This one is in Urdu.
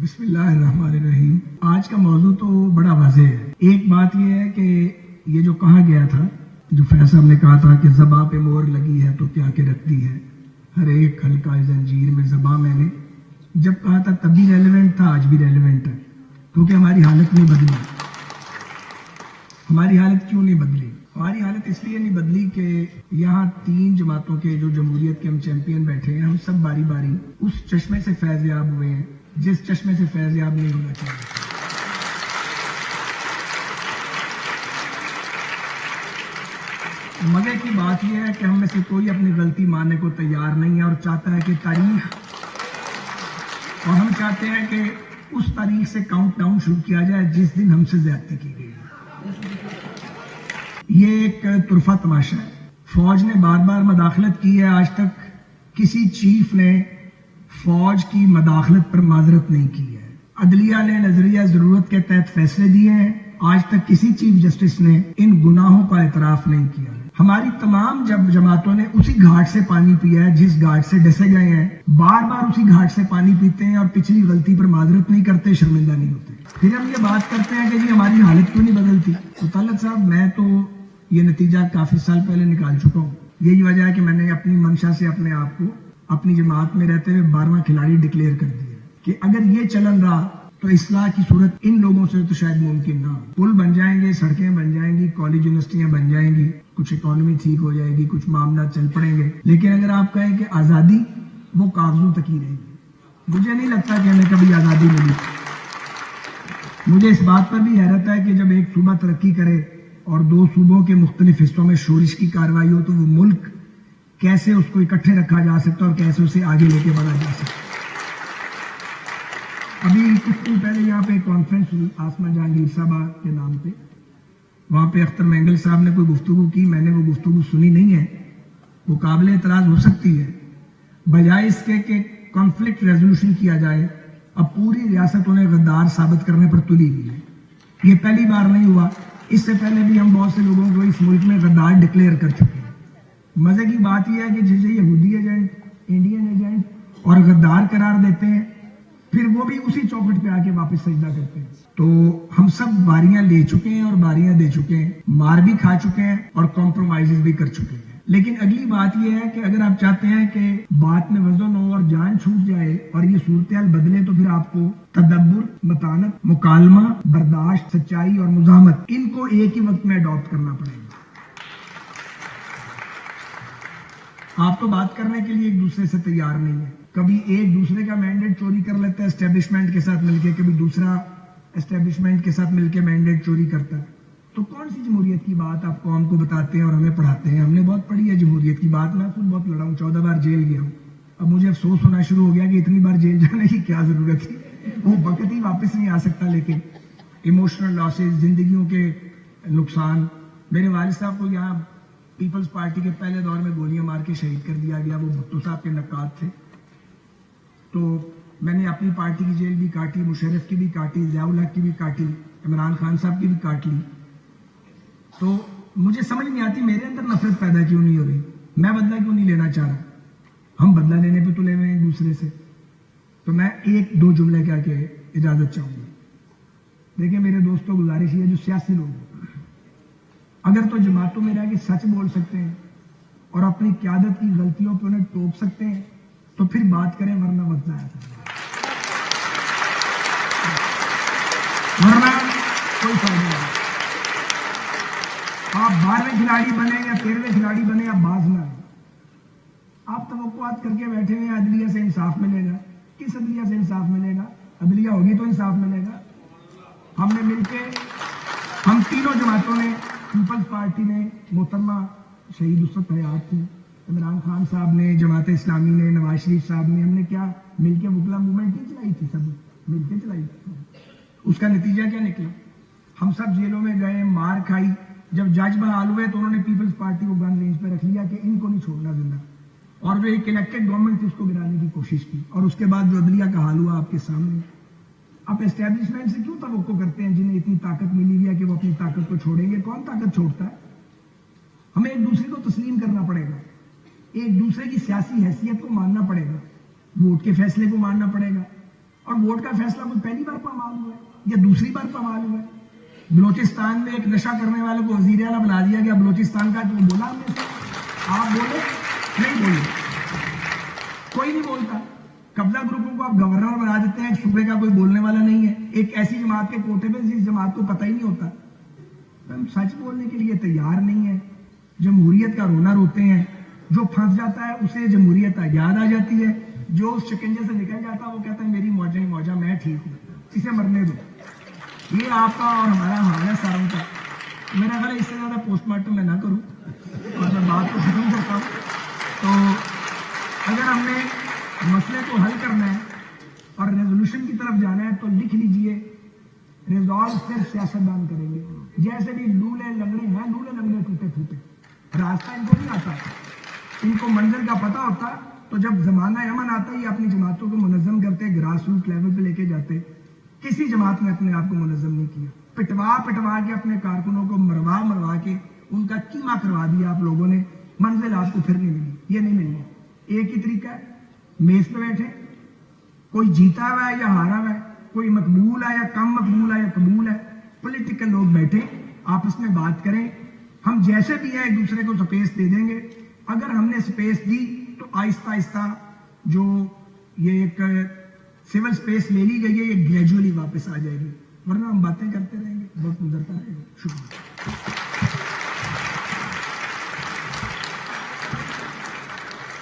بسم اللہ الرحمن الرحیم. آج کا موضوع تو بڑا واضح ہے. ایک بات یہ ہے کہ یہ جو کہا گیا تھا، جو فیض صاحب نے کہا تھا کہ زباں پہ مور لگی ہے تو کیا کہ رکھ دی ہے، ہر ایک حلقہ زنجیر میں زباں. میں نے جب کہا تھا تب بھی ریلیونٹ تھا، آج بھی ریلیونٹ ہے، کیونکہ ہماری حالت نہیں بدلی. ہماری حالت کیوں نہیں بدلی؟ ہماری حالت اس لیے نہیں بدلی کہ یہاں 3 جماعتوں کے جو جمہوریت کے ہم چیمپئن بیٹھے ہیں، ہم سب باری باری اس چشمے سے فیض یاب ہوئے ہیں جس چشمے سے فیض یاب نہیں ہونا چاہیے. مزے کی بات یہ ہے کہ ہم میں سے کوئی اپنی غلطی ماننے کو تیار نہیں ہے اور چاہتا ہے کہ تاریخ، اور ہم چاہتے ہیں کہ اس تاریخ سے کاؤنٹ ڈاؤن شروع کیا جائے جس دن ہم سے زیادتی کی گئی. یہ ایک طرفہ تماشا ہے. فوج نے بار بار مداخلت کی ہے، آج تک کسی چیف نے فوج کی مداخلت پر معذرت نہیں کی ہے. عدلیہ نے نظریہ ضرورت کے تحت فیصلے دیے ہیں، آج تک کسی چیف جسٹس نے ان گناہوں کا اعتراف نہیں کیا. ہماری تمام جماعتوں نے اسی گھاٹ سے پانی پیا ہے جس گھاٹ سے ڈسے گئے ہیں، بار بار اسی گھاٹ سے پانی پیتے ہیں اور پچھلی غلطی پر معذرت نہیں کرتے، شرمندہ نہیں ہوتے. پھر ہم یہ بات کرتے ہیں کہ جی ہماری حالت کیوں نہیں بدلتی. تو طلعت صاحب، میں تو یہ نتیجہ کافی سال پہلے نکال چکا ہوں. یہی وجہ ہے کہ میں نے اپنی منشا سے اپنے آپ کو اپنی جماعت میں رہتے ہوئے 12واں کھلاڑی ڈکلیئر کر دیا کہ اگر یہ چلن رہا تو اصلاح کی صورت ان لوگوں سے تو شاید ممکن نہ. پل بن جائیں گے، سڑکیں بن جائیں گی، کالج یونیورسٹیاں بن جائیں گی، کچھ اکانومی ٹھیک ہو جائے گی، کچھ معاملات چل پڑیں گے، لیکن اگر آپ کہیں کہ آزادی، وہ کاغذوں تک ہی رہے گی. مجھے نہیں لگتا کہ ہمیں کبھی آزادی ملی. مجھے اس بات پر بھی حیرت ہے کہ جب ایک صوبہ ترقی کرے اور 2 صوبوں کے مختلف حصوں میں شورش کی کارروائی ہو تو وہ ملک کیسے اس کو اکٹھے رکھا جا سکتا اور کیسے اسے آگے لے کے بڑھا جا سکتا. ابھی کچھ دن پہلے یہاں پہ کانفرنس ہوئی آسما جہانگیر صاحبہ کے نام پہ. وہاں پہ اختر مینگل صاحب نے کوئی گفتگو کی، میں نے وہ گفتگو سنی نہیں ہے. وہ قابل اعتراض ہو سکتی ہے. بجائے اس کے کہ کانفلکٹ ریزولوشن کیا جائے، اب پوری ریاست انہیں غدار ثابت کرنے پر تلی ہوئی ہے. یہ پہلی بار نہیں ہوا، اس سے پہلے بھی ہم بہت سے لوگوں کو اس ملک میں غدار ڈکلیئر کر چکے ہیں. مزے کی بات یہ ہے کہ جسے یہودی ایجنٹ، انڈین ایجنٹ اور غدار قرار دیتے ہیں، پھر وہ بھی اسی چوکھٹ پہ آ کے واپس سجدہ کرتے ہیں. تو ہم سب باریاں لے چکے ہیں اور باریاں دے چکے ہیں، مار بھی کھا چکے ہیں اور کمپرومائزز بھی کر چکے ہیں. لیکن اگلی بات یہ ہے کہ اگر آپ چاہتے ہیں کہ بات میں وزن ہو اور جان چھوٹ جائے اور یہ صورتحال بدلے، تو پھر آپ کو تدبر، متانت، مکالمہ، برداشت، سچائی اور مزاحمت، ان کو ایک ہی وقت میں اڈاپٹ کرنا پڑے گا. آپ تو بات کرنے کے لیے ایک دوسرے سے تیار نہیں ہے. کبھی ایک دوسرے کا مینڈیٹ چوری کر لیتا ہے اسٹیبلشمنٹ کے ساتھ مل کے، کبھی دوسرا اسٹیبلشمنٹ کے ساتھ مل کے مینڈیٹ چوری کرتا ہے. تو کون سی جمہوریت کی بات آپ قوم کو بتاتے ہیں اور ہمیں پڑھاتے ہیں؟ ہم نے بہت پڑھی ہے جمہوریت کی بات. میں خود بہت لڑا ہوں، 14 بار جیل گیا ہوں. اب مجھے افسوس ہونا شروع ہو گیا کہ اتنی بار جیل جانے کی کیا ضرورت تھی. وہ وقت ہی واپس نہیں آ سکتا. لیکن ایموشنل لاسز، زندگیوں کے نقصان. میرے والد صاحب کو یہاں پیپلز پارٹی کے پہلے دور میں گولیاں مار کے شہید کر دیا گیا. وہ بھٹو صاحب کے نقاد تھے. تو میں نے اپنی پارٹی کی جیل بھی کاٹی، مشرف کی بھی کاٹی، ضیاء الحق کی بھی کاٹی، عمران خان صاحب کی بھی کاٹ لی. تو مجھے سمجھ نہیں آتی میرے اندر نفرت پیدا کیوں نہیں ہو رہی. میں بدلہ کیوں نہیں لینا چاہ رہا. ہم بدلہ لینے پہ تلے ہوئے ہیں ایک دوسرے سے. تو میں 1-2 جملے کہہ کے اجازت چاہوں گا. دیکھیں میرے دوستوں، گزارش یہ ہے، جو سیاسی لوگ ہیں، اگر تو جماعتوں میں رہ کے سچ بول سکتے ہیں اور اپنی قیادت کی غلطیوں پہ انہیں ٹوک سکتے ہیں تو پھر بات کریں، ورنہ مت آیا تھا. ورنہ کوئی فائدہ نہیں. آپ 12ویں کھلاڑی بنے یا 13ویں کھلاڑی بنے، آپ باز نہ آئیں. آپ توقعات کر کے بیٹھے ہوئے ہیں عدلیہ سے انصاف ملے گا. کس عدلیہ سے انصاف ملے گا؟ عدلیہ ہوگی تو انصاف ملے گا. ہم نے مل کے، ہم تینوں جماعتوں نے، پیپلز پارٹی نے، محترمہ شہید اسرت حیات تھی، عمران خان صاحب نے، جماعت اسلامی نے، نواز شریف صاحب نے، ہم نے کیا مل کے وکلا موومنٹ نہیں چلائی تھی؟ سب مل کے چلائی تھی. اس کا نتیجہ کیا نکلا؟ ہم سب جیلوں میں گئے، مار کھائی. جب جج بحال ہوئے تو انہوں نے پیپلز پارٹی کو گن رینج پہ رکھ لیا کہ ان کو نہیں چھوڑنا زندہ، اور جو ایک الیکٹڈ گورنمنٹ تھی اس کو گرانے کی کوشش کی. اور اس کے بعد جو عدلیہ کا حال ہوا آپ کے سامنے. آپ اسٹیبلشمنٹ سے کیوں توقع کرتے ہیں جنہیں اتنی طاقت ملی ہے کہ وہ اپنی طاقت کو چھوڑیں گے؟ کون طاقت چھوڑتا ہے؟ ہمیں ایک دوسرے کو تسلیم کرنا پڑے گا، ایک دوسرے کی سیاسی حیثیت کو ماننا پڑے گا، ووٹ کے فیصلے کو ماننا پڑے گا. اور ووٹ کا فیصلہ کوئی پہلی بار پامال ہوا ہے یا دوسری بار پامال ہوا ہے؟ بلوچستان میں ایک نشہ کرنے والے کو وزیر اعلیٰ بنا دیا گیا بلوچستان کا، جو بولا ہم نے سے؟ آپ بولے نہیں بولے، کوئی نہیں بولتا۔ قبضہ گروپوں کو آپ گورنر بنا دیتے ہیں، ایک صوبے کا کوئی بولنے والا نہیں ہے، ایک ایسی جماعت کے کوٹے پہ جس جماعت کو پتہ ہی نہیں ہوتا۔ ہم سچ بولنے کے لیے تیار نہیں ہے، جمہوریت کا رونا روتے ہیں، جو پھنس جاتا ہے اسے جمہوریت یاد آ جاتی ہے، جو اس شکنجے سے نکل جاتا ہے وہ کہتا ہے میری موجہ ہی موجہ، میں ٹھیک ہوں، اسے مرنے دو۔ یہ آپ کا اور ہمارا حال ہے ساروں کا۔ میرا خیال ہے اس سے زیادہ پوسٹ مارٹم میں نہ کروں اور میں بات کو ختم کرتا ہوں۔ تو اگر ہم نے مسئلے کو حل کرنا ہے اور ریزولوشن کی طرف جانا ہے تو لکھ لیجئے، ریزالو صرف سیاستدان کریں گے۔ جیسے بھی لولے لنگڑے ہیں، لولے لنگڑے ٹوٹے پھوٹے، راستہ ان کو نہیں آتا، ان کو منزل کا پتہ ہوتا تو جب زمانہ امن آتا ہی اپنی جماعتوں کو منظم کرتے، گراس روٹ لیول پہ لے کے جاتے۔ کسی جماعت نے اپنے آپ کو منظم نہیں کیا، پٹوا کے اپنے کارکنوں کو مروا کے ان کا کیما کروا دیا آپ لوگوں نے، منزل آپ کو پھر نہیں ملی، یہ نہیں ملی۔ ایک ہی طریقہ ہے، میز پہ بیٹھے، کوئی جیتا ہوا ہے یا ہارا ہوا ہے، کوئی مقبول ہے یا کم مقبول ہے یا قبول ہے، پولیٹیکل لوگ بیٹھے آپس میں بات کریں، ہم جیسے بھی ہیں ایک دوسرے کو سپیس دے دیں گے۔ اگر ہم نے سپیس دی تو آہستہ آہستہ جو یہ ایک سول سپیس لے لی گئی ہے یہ گریجولی واپس آ جائے گی، ورنہ ہم باتیں کرتے رہیں گے، بہت گزرتا رہے گا۔ شکریہ۔